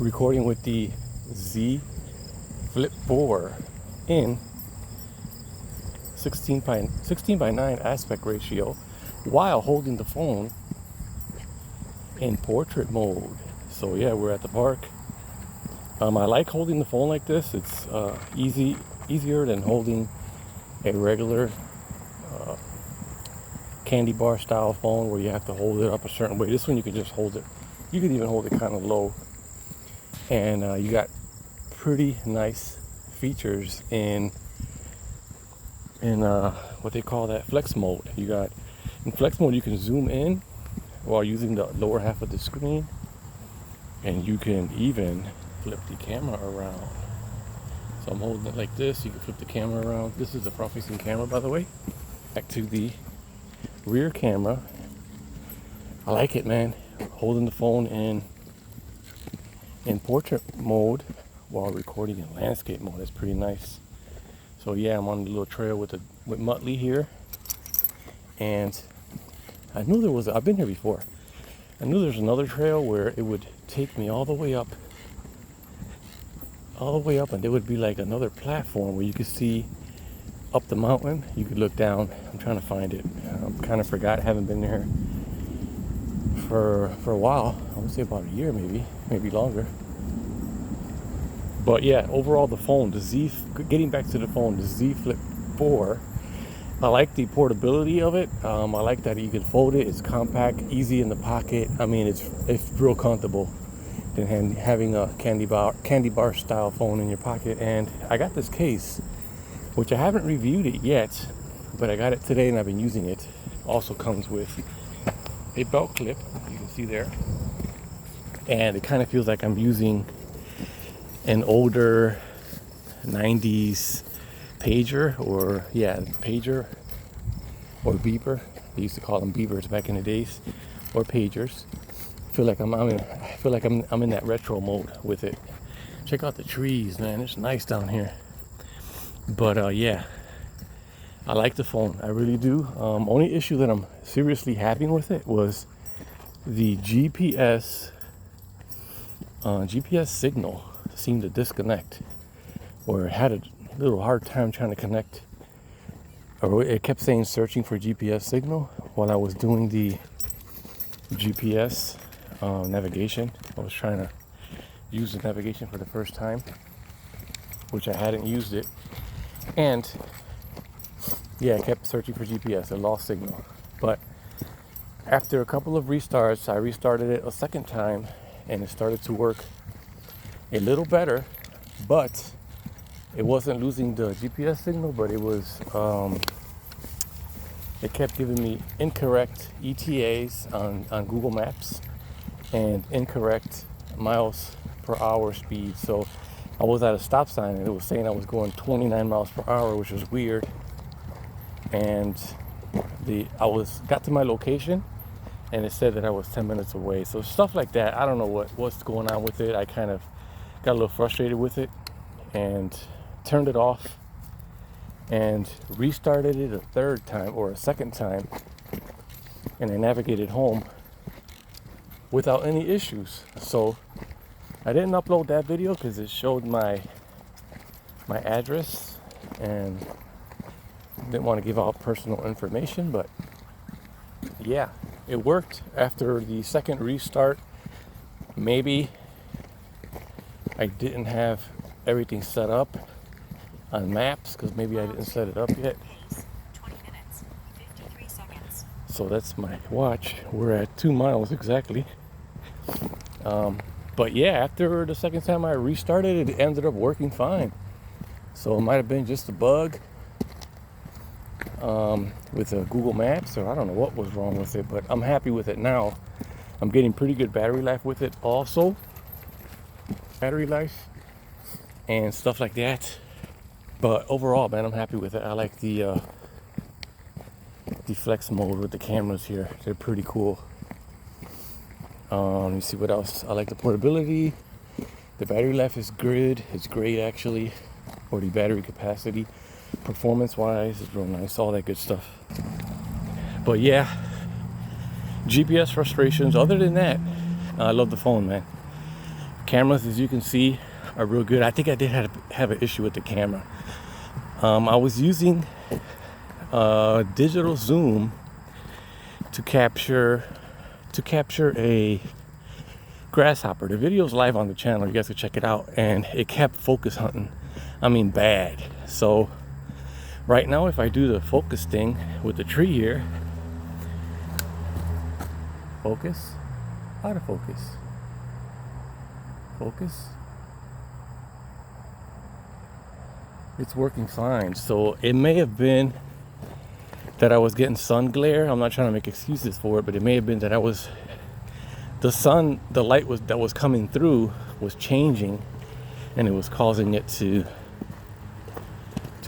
recording with the Z Flip4 in 16 by 9 aspect ratio while holding the phone in portrait mode. So yeah, we're at the park. I like holding the phone like this. It's easier than holding a regular candy bar style phone where you have to hold it up a certain way. This one you can just hold it. You can even hold it kind of low, and you got pretty nice features in what they call that flex mode. You got in flex mode you can zoom in while using the lower half of the screen, and you can even flip the camera around. So I'm holding it like this. You can flip the camera around. This is the front facing camera, by the way. Back to the rear camera. I like it, man. Holding the phone in portrait mode while recording in landscape mode. That's pretty nice. So yeah, I'm on the little trail with Muttley here, and I knew I've been here before. I knew there's another trail where it would take me all the way up, and there would be like another platform where you could see up the mountain. You could look down. I'm trying to find it. I kind of forgot. I haven't been there for a while. I would say about a year, maybe longer. But yeah, overall the phone, getting back to the phone, the Z Flip 4, I like the portability of it. I like that you can fold it. It's compact, easy in the pocket. I mean, it's real comfortable than having a candy bar style phone in your pocket. And I got this case, which I haven't reviewed it yet, but I got it today and I've been using it. Also comes with a belt clip, you can see there, and it kind of feels like I'm using an older 90s pager or beeper. They used to call them beepers back in the days, or pagers. I feel like I'm in that retro mode with it. Check out the trees, man. It's nice down here. But yeah, I like the phone. I really do. Only issue that I'm seriously having with it was the GPS signal seemed to disconnect, or it had a little hard time trying to connect, or it kept saying searching for GPS signal while I was doing the GPS navigation. I was trying to use the navigation for the first time, which I hadn't used it, and yeah, I kept searching for GPS. I lost signal. But after a couple of restarts, I restarted it a second time, and it started to work a little better. But it wasn't losing the GPS signal, but it was it kept giving me incorrect ETAs on Google Maps and incorrect miles per hour speed. So I was at a stop sign and it was saying I was going 29 miles per hour, which was weird. And got to my location and it said that I was 10 minutes away. So stuff like that, I don't know what's going on with it. I kind of got a little frustrated with it and turned it off and restarted it a third time or a second time, and I navigated home without any issues. So I didn't upload that video because it showed my address and didn't want to give out personal information. But yeah, it worked after the second restart. Maybe I didn't have everything set up on maps because maybe I didn't set it up yet. 20 minutes, 53 seconds. So that's my watch. We're at 2 miles exactly. But yeah, after the second time I restarted, it ended up working fine. So it might have been just a bug with Google Maps, or I don't know what was wrong with it, but I'm happy with it now. I'm getting pretty good battery life with it also. Battery life and stuff like that. But overall, man, I'm happy with it. I like the flex mode with the cameras here. They're pretty cool. Let me see what else. I like the portability. The battery life is good. It's great actually. Or the battery capacity. Performance wise, it's real nice. All that good stuff. But yeah, GPS frustrations. Other than that, I love the phone, man. cameras, as you can see, are real good. I think I did have an issue with the camera. I was using digital zoom to capture a grasshopper. The video's live on the channel. You guys can check it out. And it kept focus hunting. I mean, bad. So right now, if I do the focus thing with the tree here, focus, out of focus, focus, it's working fine. So it may have been that I was getting sun glare. I'm not trying to make excuses for it, but it may have been that the light that was coming through was changing, and it was causing it to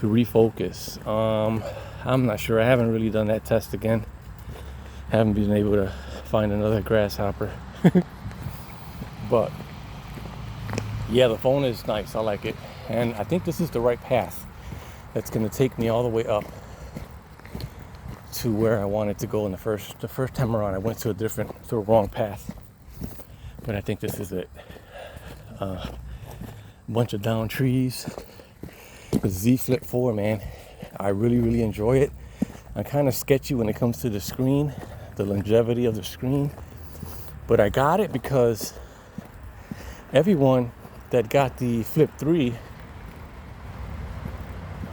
refocus. I'm not sure. I haven't really done that test again. Haven't been able to find another grasshopper. But yeah, the phone is nice. I like it, and I think this is the right path. That's going to take me all the way up to where I wanted to go in the first time around. I went to the wrong path, but I think this is it. Bunch of down trees. The Z Flip4, man, I really enjoy it. I'm kind of sketchy when it comes to the screen, the longevity of the screen, but I got it because everyone that got the Flip 3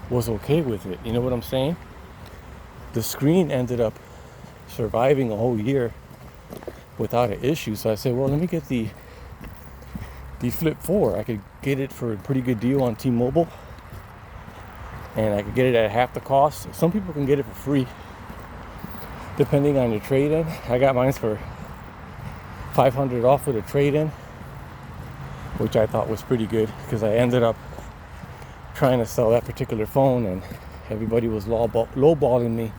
was okay with it. You know what I'm saying? The screen ended up surviving a whole year without an issue. So I said, well, let me get the Flip 4. I could get it for a pretty good deal on T-Mobile, and I could get it at half the cost. Some people can get it for free, depending on your trade-in. I got mine for $500 off with a trade-in, which I thought was pretty good, because I ended up trying to sell that particular phone, and everybody was lowballing me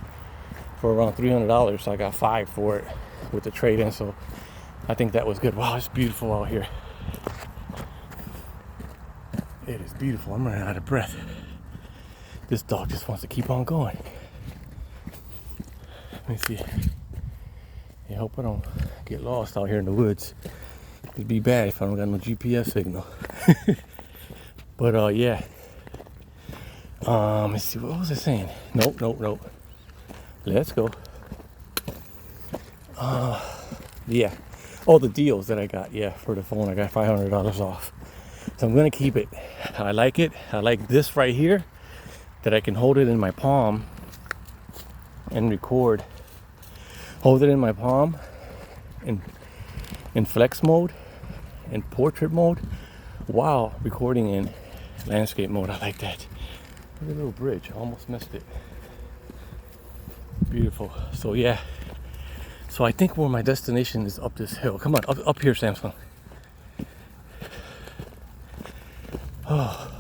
for around $300, so I got $500 for it with the trade-in. So I think that was good. Wow, it's beautiful out here. It is beautiful. I'm running out of breath. This dog just wants to keep on going. Let me see. I hope I don't get lost out here in the woods. It'd be bad if I don't got no GPS signal. But yeah. Let's see, what was I saying? Nope. Let's go. Yeah. Oh, the deals that I got, yeah, for the phone. I got $500 off. So I'm gonna keep it. I like it. I like this right here, that I can hold it in my palm and record. Hold it in my palm in flex mode, in portrait mode, while recording in landscape mode. I like that. Look at the little bridge. I almost missed it. Beautiful. So yeah. So I think where my destination is up this hill. Come on, up here, Samsung. Oh.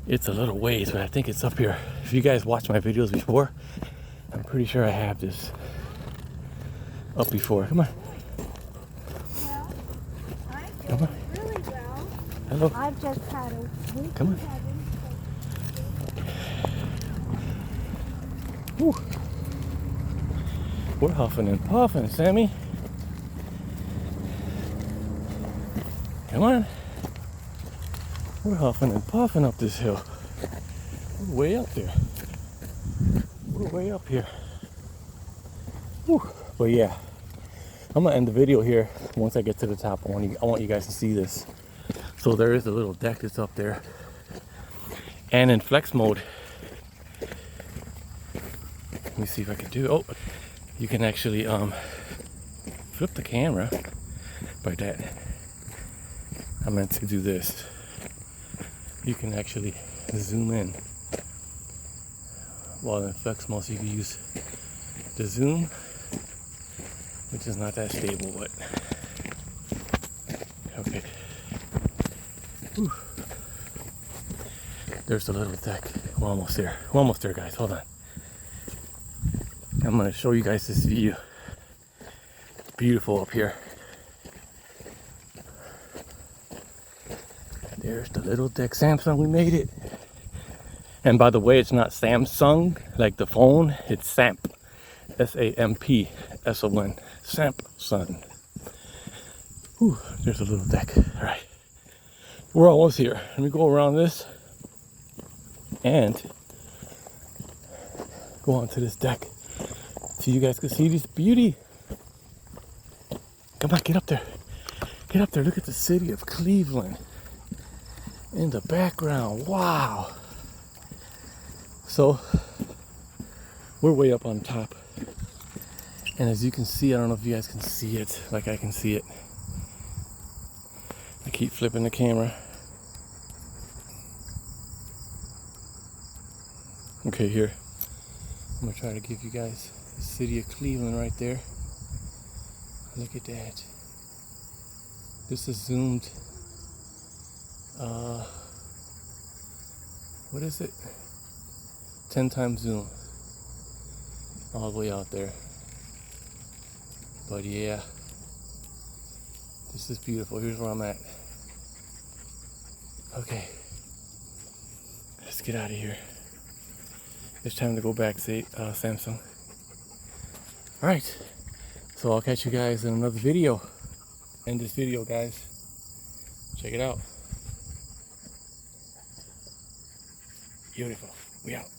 It's a little ways, but I think it's up here. If you guys watched my videos before, I'm pretty sure I have this up before. Come on. Well, I Come did on. really well. Hello. I've just had a week. Come on. Whew. We're huffing and puffing, Sammy. Come on. We're huffing and puffing up this hill. We're way up there. We're way up here. Whew. But yeah, I'm gonna end the video here. Once I get to the top, I want you guys to see this. So there is a little deck that's up there, and in flex mode, let me see if I can do. Oh, you can actually flip the camera by that. I meant to do this. You can actually zoom in. While in flex mode, so you can use the zoom, which is not that stable, but okay. Whew. There's the little deck. We're almost there. We're almost there, guys. Hold on. I'm gonna show you guys this view. It's beautiful up here. There's the little deck. Samsung, we made it. And by the way, it's not Samsung like the phone, it's SAMP. S-A-M-P, S-O-N, Samsung. Whew, there's a little deck. All right, we're almost here. Let me go around this and go onto this deck so you guys can see this beauty. Come on, get up there. Get up there. Look at the city of Cleveland in the background. Wow. So we're way up on top. And as you can see, I don't know if you guys can see it like I can see it. I keep flipping the camera. Okay, here. I'm gonna try to give you guys the city of Cleveland right there. Look at that. This is zoomed. What is it? 10 times zoom. All the way out there. But yeah, this is beautiful. Here's where I'm at. Okay, let's get out of here. It's time to go back, Samsung. All right, so I'll catch you guys in another video. End this video, guys. Check it out. Beautiful. We out.